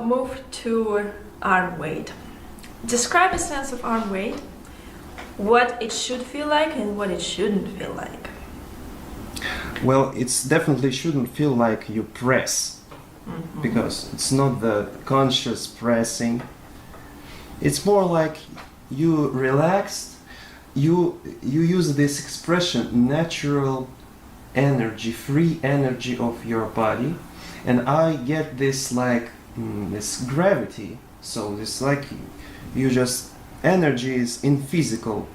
move to arm weight. Describe a sense of arm weight, what it should feel like and what it shouldn't feel like. Well, it's definitely shouldn't feel like you press, because it's not the conscious pressing. It's more like you relaxed, you use this expression, natural energy, free energy of your body, and I get this like this gravity. So it's like you just energy is in physical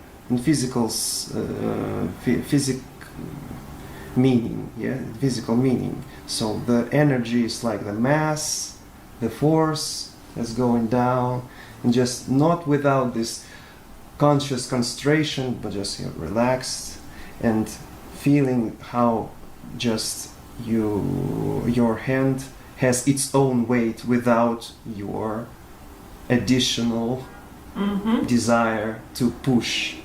meaning, yeah, physical meaning. So the energy is like the mass, the force that's going down, and just not without this conscious concentration, but just relaxed and feeling how just your hand has its own weight without your additional desire to push.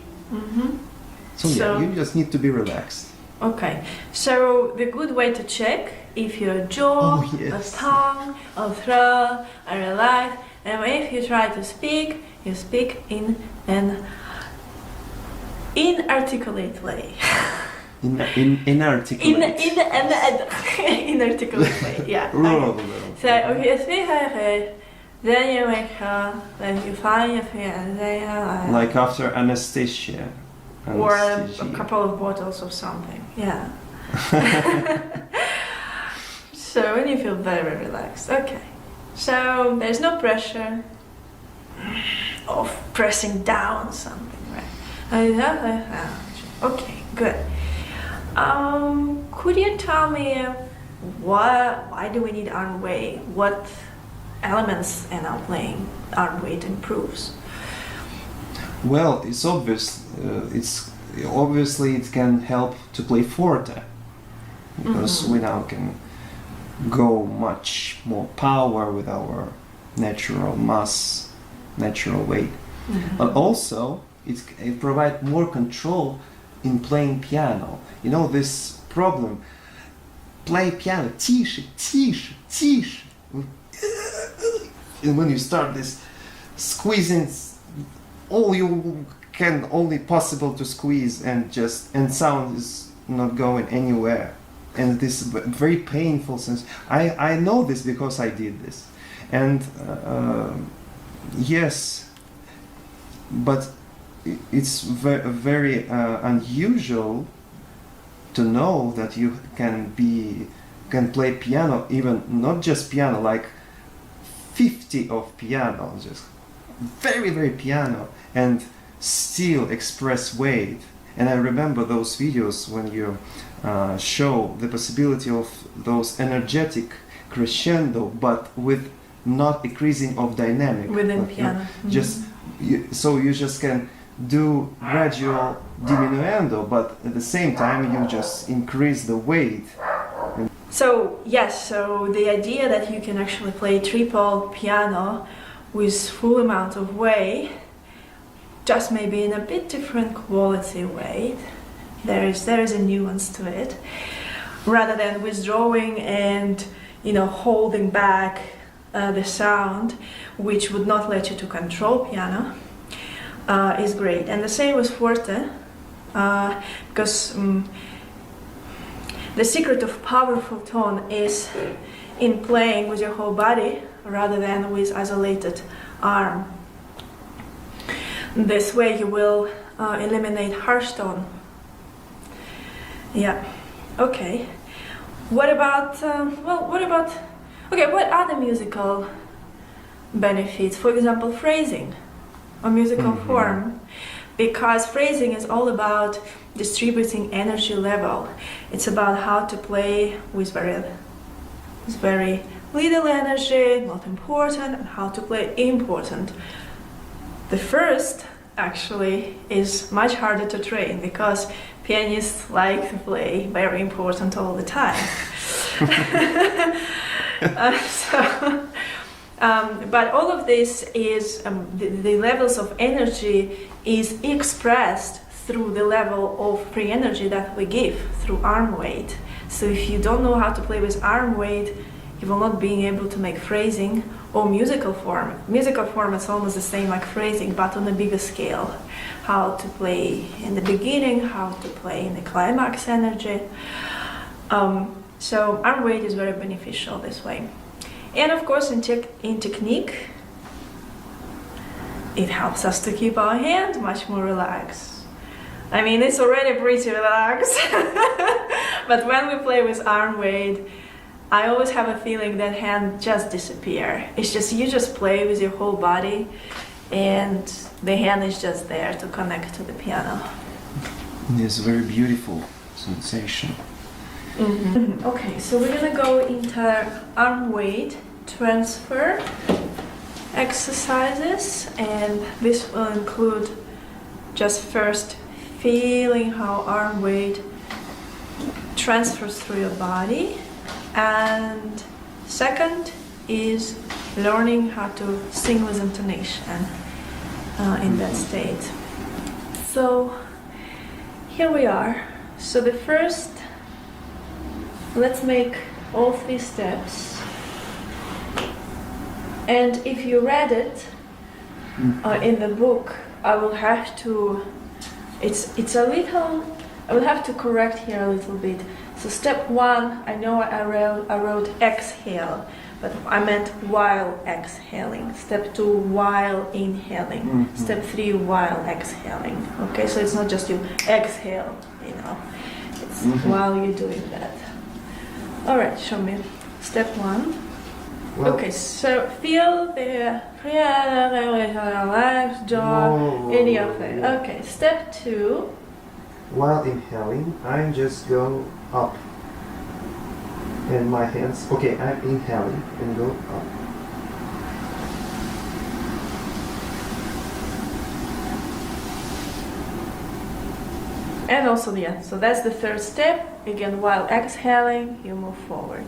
So yeah, you just need to be relaxed. Okay, so the good way to check if your jaw, or tongue, or throat are relaxed, and if you try to speak, you speak in an inarticulate way. Inarticulate. Inarticulate way, yeah. Okay. So if you speak then you make then you find your feet and then like after anesthesia. Or a couple of bottles of something, yeah. So when you feel very relaxed, okay. So there's no pressure of pressing down something, right? Okay, good. Could you tell me why do we need arm weight? What elements in our playing arm weight improves? Well, it's obvious. Obviously it can help to play forte, because we now can go much more power with our natural mass, natural weight. But also it provides more control in playing piano. You know this problem. Play piano, тише, тише, тише. And when you start this squeezing, all you can only possible to squeeze, and sound is not going anywhere, and this very painful sense. I know this because I did this, and yes, but it's very unusual to know that you can play piano, even not just piano, like 50 of piano, just very piano, and still express weight. And I remember those videos when you show the possibility of those energetic crescendo, but with not decreasing of dynamic within piano. So you just can do gradual diminuendo, but at the same time you just increase the weight. So yes, so the idea that you can actually play triple piano with full amount of weight, just maybe in a bit different quality weight. There is a nuance to it, rather than withdrawing and holding back the sound, which would not let you to control piano, is great. And the same with forte, because the secret of powerful tone is in playing with your whole body rather than with isolated arm. This way you will eliminate harsh tone. Yeah. Okay. What about what other musical benefits? For example, phrasing or musical form, because phrasing is all about distributing energy level. It's about how to play with very little energy, not important, and how to play important. The first actually is much harder to train, because pianists like to play very important all the time. But all of this is the levels of energy is expressed through the level of free energy that we give through arm weight. So if you don't know how to play with arm weight, you will not be able to make phrasing or musical form. Musical form is almost the same like phrasing, but on a bigger scale. How to play in the beginning, how to play in the climax energy. So arm weight is very beneficial this way. And of course in technique, it helps us to keep our hand much more relaxed. I mean, it's already pretty relaxed, but when we play with arm weight, I always have a feeling that hand just disappear. It's just, you just play with your whole body and the hand is just there to connect to the piano. It's a very beautiful sensation. Mm-hmm. Okay, so we're gonna go into arm weight transfer exercises, and this will include just first feeling how arm weight transfers through your body, and second is learning how to sing with intonation in that state. So here we are. So the first, let's make all 3 steps. And if you read it in the book, I will have to, it's a little, I will have to correct here a little bit. So step 1, I know I wrote exhale, but I meant while exhaling. Step 2, while inhaling. Mm-hmm. Step 3, while exhaling. Okay, so it's not just you exhale, you know, it's while you're doing that. All right, show me. Step 1. Well, Okay, so feel the legs, jaw, any of it. Yeah. Okay, step 2. While inhaling, I just go up. And my hands, okay, I'm inhaling and go up. And also, yeah, so that's the 3rd step. Again, while exhaling, you move forward.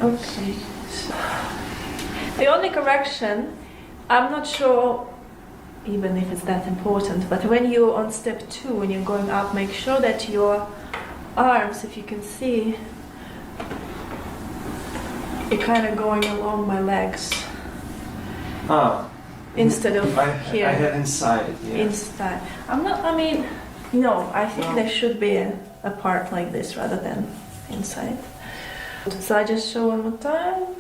Okay. So the only correction, I'm not sure even if it's that important, but when you're on step 2, when you're going up, make sure that your arms, if you can see, are kind of going along my legs instead of here. I had inside, yeah. Inside. I mean, no, I think No. they should be apart like this rather than inside. So I just show one more time.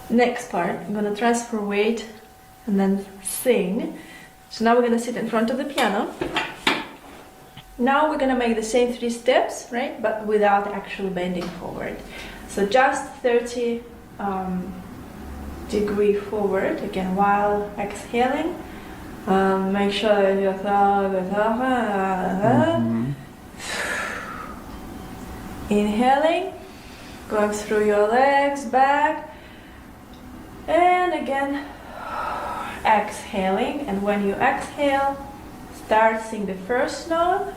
Next part, I'm gonna transfer weight and then sing. So now we're gonna sit in front of the piano. Now we're gonna make the same 3 steps, right? But without actually bending forward. So just 30 degree forward, again, while exhaling. Make sure that your thumb is inhaling, going through your legs back, and again exhaling. And when you exhale, start sing the first note,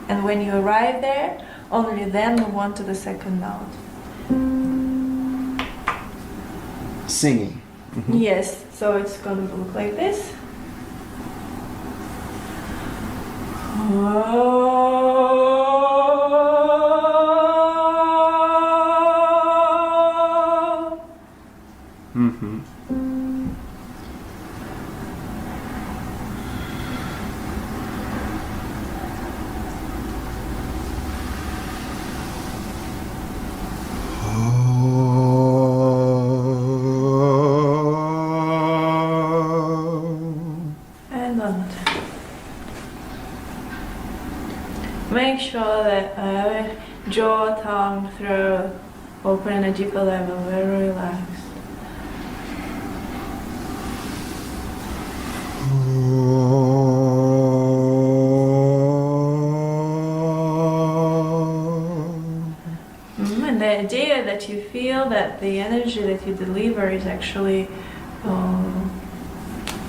and when you arrive there, only then move on to the second note. Singing. Yes, so it's gonna look like this. Mm-hmm. And one more time. Make sure that jaw, tongue, throat open at a deeper level, very relaxed. And the idea that you feel that the energy that you deliver is actually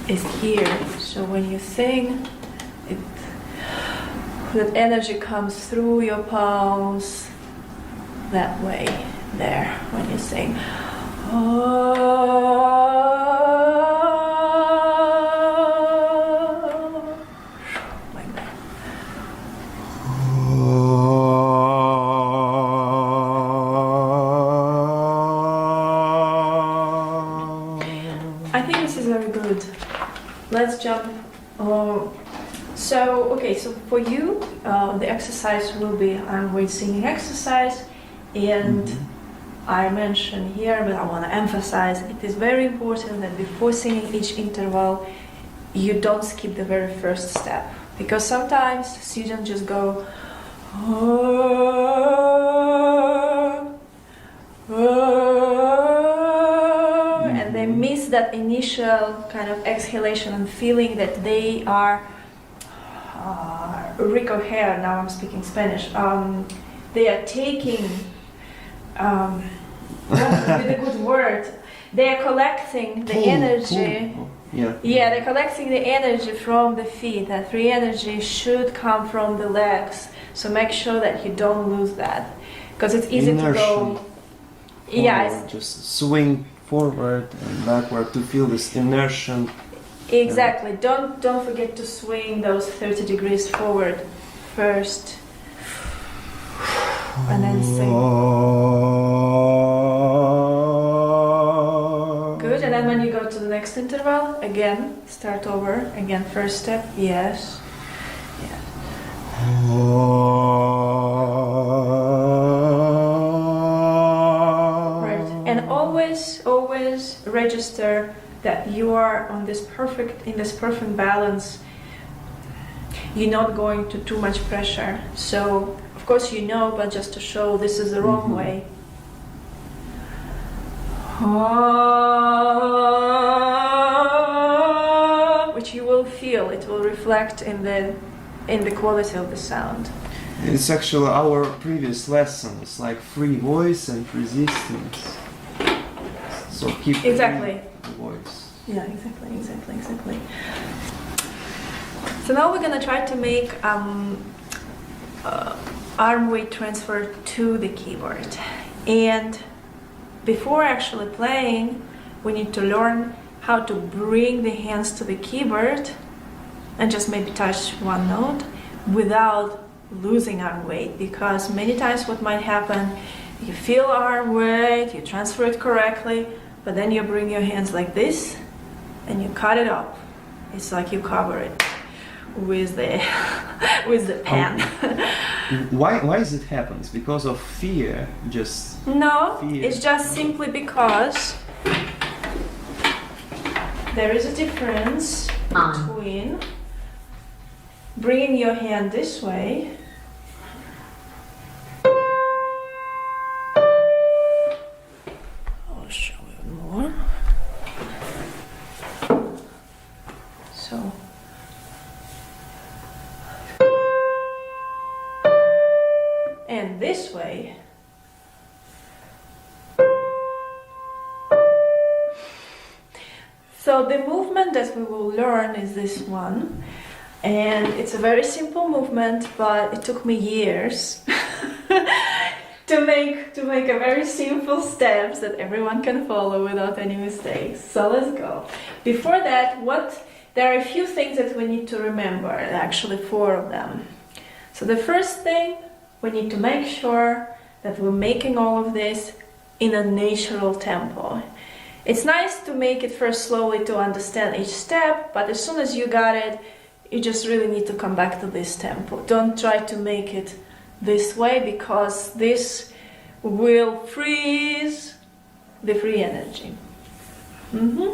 is here. So when you sing, that energy comes through your palms that way, there, when you sing. let's jump. So for you, the exercise will be arm weight singing exercise, and I mentioned here, but I want to emphasize, it is very important that before singing each interval, you don't skip the very first step, because sometimes students just go and they miss that initial kind of exhalation and feeling that they are recoger. Now I'm speaking Spanish. They are taking with a good word. They are collecting the energy. Yeah, they're collecting the energy from the feet. That free energy should come from the legs. So make sure that you don't lose that, because it's easy to go. Yeah, just swing forward and backward to feel this inertia. Exactly. Don't forget to swing those 30 degrees forward first, and then sing. Good. And then when you go to the next interval, again, start over. Again, first step. Yes. Yeah. Right. And always register that you are in this perfect balance. You're not going to too much pressure. So of course you know, but just to show this is the wrong way. Which you will feel, it will reflect in the quality of the sound. It's actually our previous lessons, like free voice and resistance. So keep exactly the voice. Yeah, exactly. So now we're gonna try to make arm weight transfer to the keyboard, and before actually playing, we need to learn how to bring the hands to the keyboard and just maybe touch one note without losing arm weight, because many times what might happen, you feel arm weight, you transfer it correctly, but then you bring your hands like this and you cut it up. It's like you cover it with the pen. Why is it happens? Because of fear? Just no, fear. It's just simply because there is a difference between bringing your hand this way I'll show you more. So and this way. So the movement that we will learn is this one, and it's a very simple movement, but it took me years to make a very simple steps that everyone can follow without any mistakes. So let's go. Before that, there are a few things that we need to remember, actually 4 of them. So the first thing, we need to make sure that we're making all of this in a natural tempo. It's nice to make it first slowly to understand each step, but as soon as you got it, you just really need to come back to this tempo. Don't try to make it this way, because this will freeze the free energy.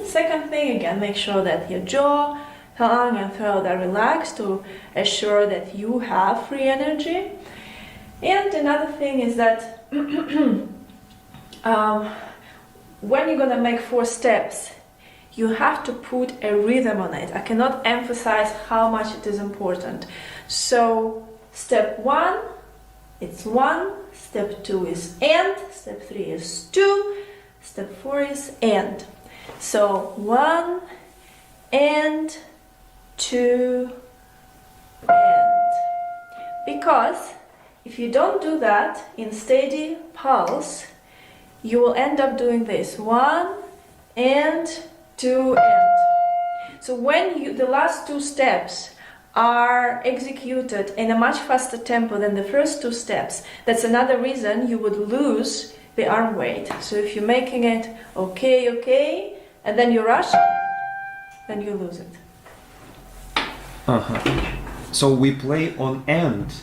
Second thing, again, make sure that your jaw, tongue and throat are relaxed to assure that you have free energy. And another thing is that when you're gonna make 4 steps, you have to put a rhythm on it. I cannot emphasize how much it is important. So step 1, it's 1, step 2 is and, step 3 is 2, step 4 is and. So 1 and 2 and. Because if you don't do that in steady pulse, you will end up doing this 1 and 2 and. So when the last 2 steps are executed in a much faster tempo than the first 2 steps, that's another reason you would lose the arm weight. So if you're making it okay, and then you rush, then you lose it. Uh-huh. So we play on end.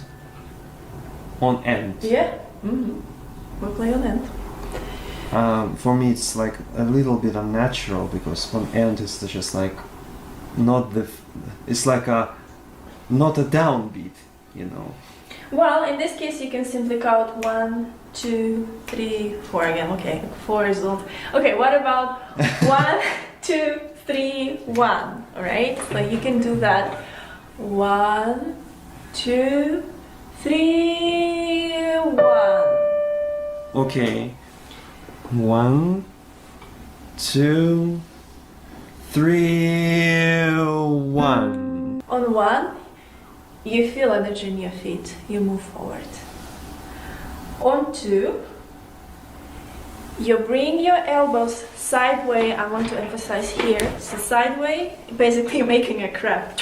On end. Yeah. Mm-hmm. We play on end. For me, it's like a little bit unnatural because on end is just like not the. It's like a not a downbeat, you know. Well, in this case, you can simply count 1, 2, 3, 4 again. Okay, 4 is not. Okay, what about 1, 2, 3, 1? All right, so you can do that. 1, 2, 3, 1. Okay. 1, 2, 3, 1. On 1, you feel energy in your feet. You move forward. On 2, you bring your elbows sideways. I want to emphasize here. So sideways, basically making a crab.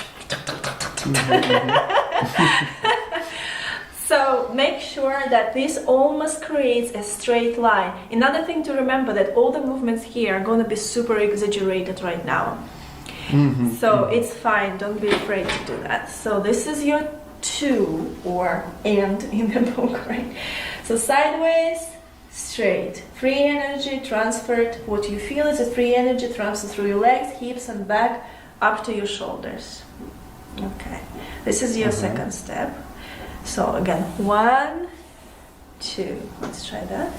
So make sure that this almost creates a straight line. Another thing to remember that all the movements here are going to be super exaggerated right now. So it's fine, don't be afraid to do that. So this is your 2 or and in the book, right? So sideways, straight. Free energy transferred. What you feel is a free energy transferred through your legs, hips and back up to your shoulders. Okay, this is your second step. So again, 1, 2. Let's try that.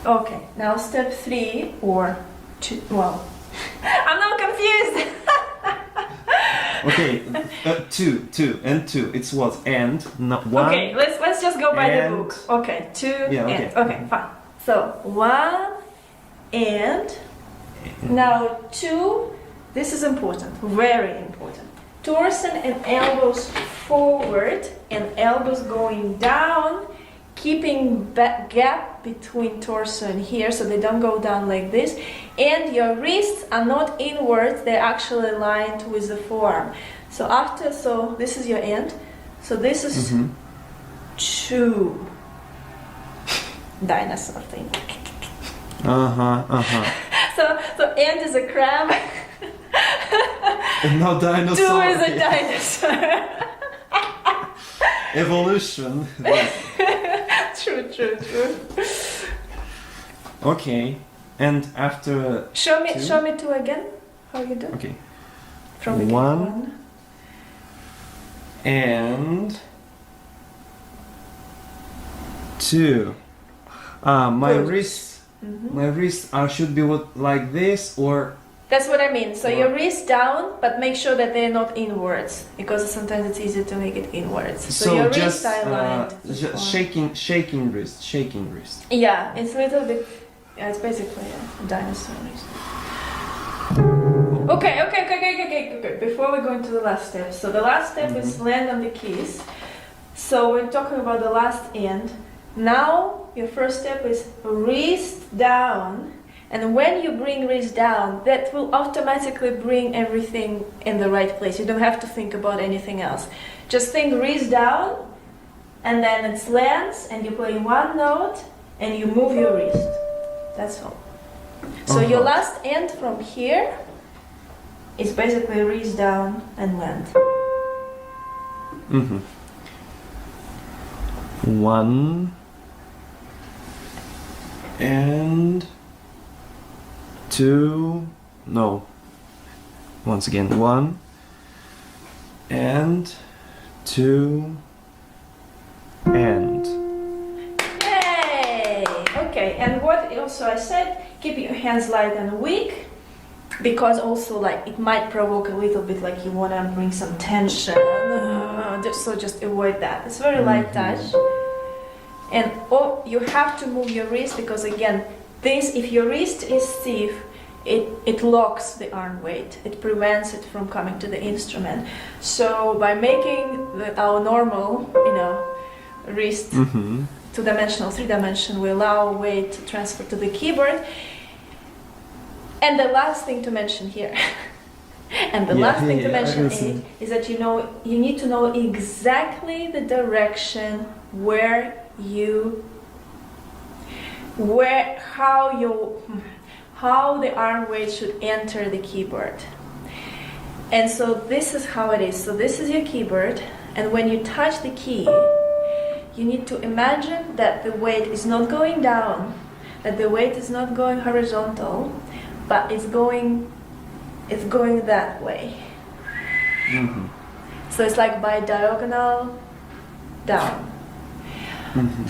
Okay, now step 3 or 2. Well, I'm now confused. Okay, 2 and 2. It's what? And not 1. Okay, let's just go by the and- book. Okay, 2 Yeah, okay. and. Okay, fine. So 1 and now 2. This is important, very important. Torso and elbows forward and elbows going down, keeping that gap between torso and here so they don't go down like this. And your wrists are not inwards, they're actually aligned with the forearm. So this is your end. So this is 2 dinosaur thing. So end is a crab. And now 2 dinosaur. is a dinosaur. Evolution. True. Okay, and after Show me 2 again. How you do? okay, From the 1 and 2. My Good. wrists. My wrists should be like this or. That's what I mean. So your wrist down, but make sure that they're not inwards, because sometimes it's easier to make it inwards. So your just wrists are aligned. shaking wrist. Yeah, it's a little bit. Yeah, it's basically a dinosaur wrist. Okay. Before we go into the last step, so the last step is land on the keys. So we're talking about the last end. Now your first step is wrist down. And when you bring wrist down, that will automatically bring everything in the right place. You don't have to think about anything else. Just think wrist down, and then it lands, and you play one note, and you move your wrist. That's all. So your last end from here is basically wrist down and land. 1 and 2. No. Once again, 1 and 2 and. Yay! Okay, and what also I said, keep your hands light and weak, because also like it might provoke a little bit like you want to bring some tension. Just avoid that. It's very light touch. And you have to move your wrist, because again, if your wrist is stiff, it locks the arm weight. It prevents it from coming to the instrument. So by making our normal, wrist two-dimensional, three-dimensional, we allow weight to transfer to the keyboard. And the last thing to mention here, is that you need to know exactly the direction how the arm weight should enter the keyboard. And so this is how it is. So this is your keyboard, and when you touch the key, you need to imagine that the weight is not going down, that the weight is not going horizontal, but it's going that way. Mm-hmm. So it's like by diagonal down. Mm-hmm.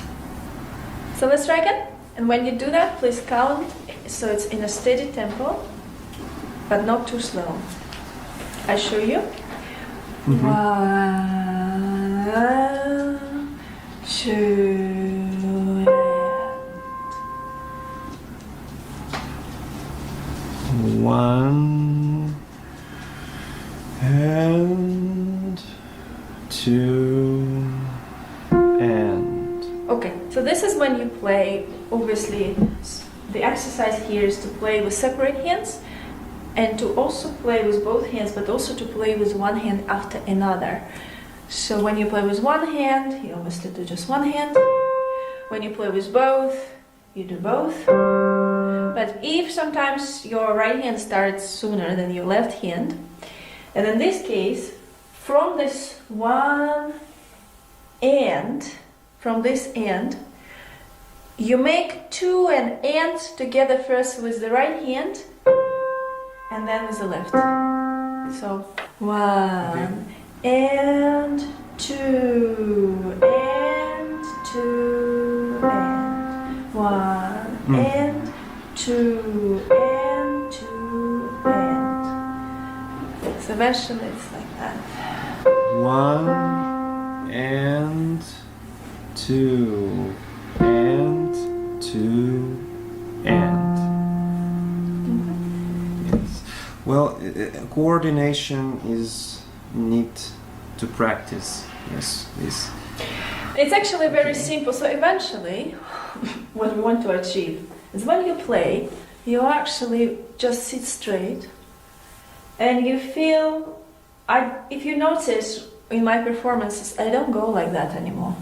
So let's try again. And when you do that, please count so it's in a steady tempo, but not too slow. I show you. Mm-hmm. 1, 2, and 1 and 2 and. Okay, so this is when you play. Obviously, the exercise here is to play with separate hands and to also play with both hands, but also to play with one hand after another. So when you play with one hand, you obviously do just one hand. When you play with both, you do both. But if sometimes your right hand starts sooner than your left hand, and in this case, from this one end, from this end, you make 2 and together first with the right hand and then with the left. So 1 and 2 and 2 and 1 and 2 and 2 and. So eventually it's like that. 1 and 2 and 2 and. Yes. Well, coordination is neat to practice. Yes, this. It's actually very simple. So eventually, what we want to achieve is when you play, you actually just sit straight, and you feel. If you notice in my performances, I don't go like that anymore.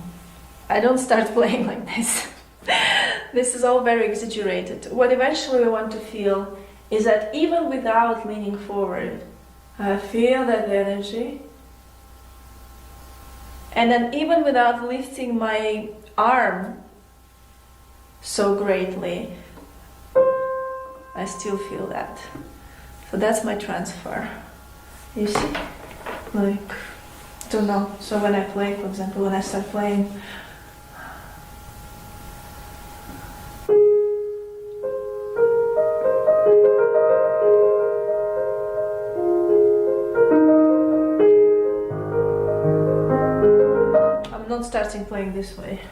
I don't start playing like this. This is all very exaggerated. What eventually we want to feel is that even without leaning forward, I feel that energy. And then even without lifting my arm so greatly, I still feel that. So that's my transfer. You see? Like, don't know. So when I play, for example, when I start playing, I'm not starting playing this way.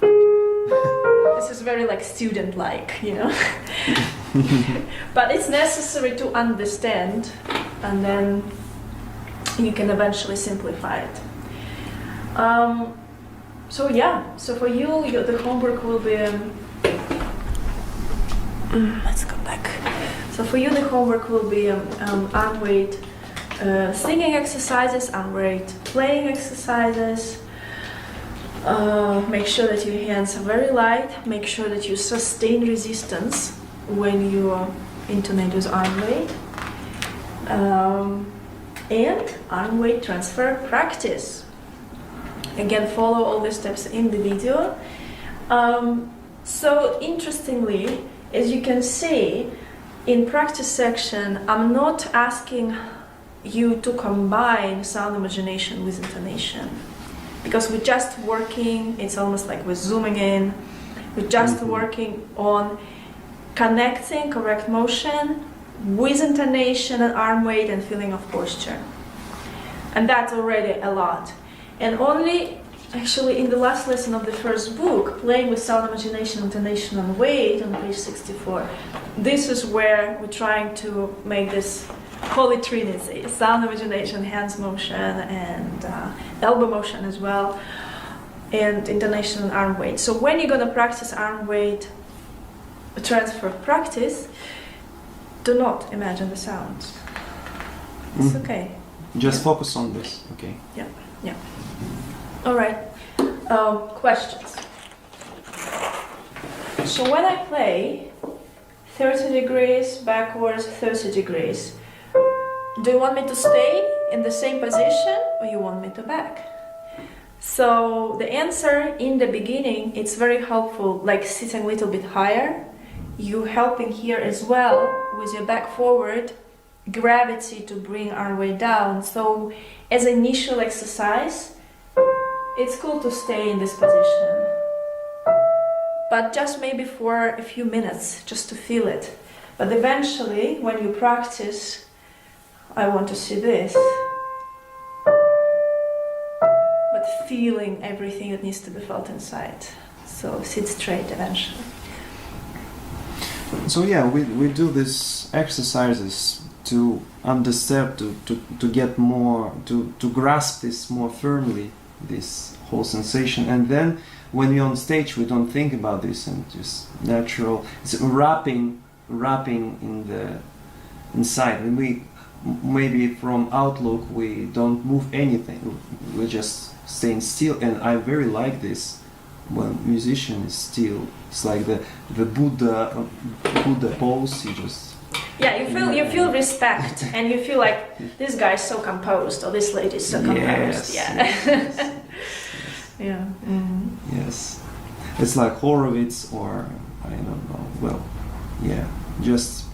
This is very like student-like, you know. But it's necessary to understand, and then you can eventually simplify it. So yeah, so for you, the homework will be. Let's go back. So for you, the homework will be arm weight singing exercises, arm weight playing exercises. Make sure that your hands are very light. Make sure that you sustain resistance when you intonate with arm weight. And arm weight transfer practice. Again, follow all the steps in the video. So interestingly, as you can see, in practice section, I'm not asking you to combine sound imagination with intonation, because we're just working, it's almost like we're zooming in, we're just working on connecting correct motion with intonation and arm weight and feeling of posture. And that's already a lot. And only actually in the last lesson of the first book, Playing with Sound, Imagination, Intonation and Weight, on page 64, this is where we're trying to make this holy trinity: sound, imagination, hands motion, and elbow motion as well, and intonation and arm weight. So when you're going to practice arm weight transfer practice, do not imagine the sounds. It's okay. Just focus on this, okay? Yeah, yeah. All right. Questions. So when I play 30 degrees backwards, 30 degrees, do you want me to stay in the same position or you want me to back? So the answer in the beginning, it's very helpful, like sitting a little bit higher. You helping here as well with your back forward, gravity to bring our weight down. So as an initial exercise, it's cool to stay in this position. But just maybe for a few minutes, just to feel it. But eventually, when you practice, I want to see this. But feeling everything that needs to be felt inside. So sit straight eventually. So yeah, we do these exercises to understand, to get more, to grasp this more firmly, this whole sensation. And then when we're on stage, we don't think about this and just natural. It's wrapping in the inside. When we maybe from outlook we don't move anything. We're just staying still. And I very like this when musician is still. It's like the Buddha pose. You just you feel respect and you feel like this guy is so composed or this lady is so composed. Yes, yes. Yeah. Mm. Yes, it's like Horowitz or I don't know. Well, yeah, just.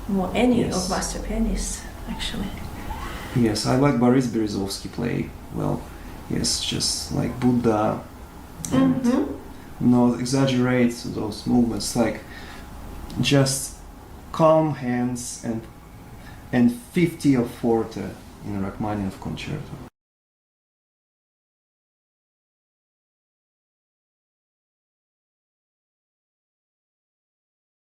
Well, any Yes. of master pianists, actually. Yes, I like Boris Berezovsky play. Well, yes, just like Buddha. And not exaggerate those movements, like just calm hands and 50 of forte in Rachmaninoff concerto.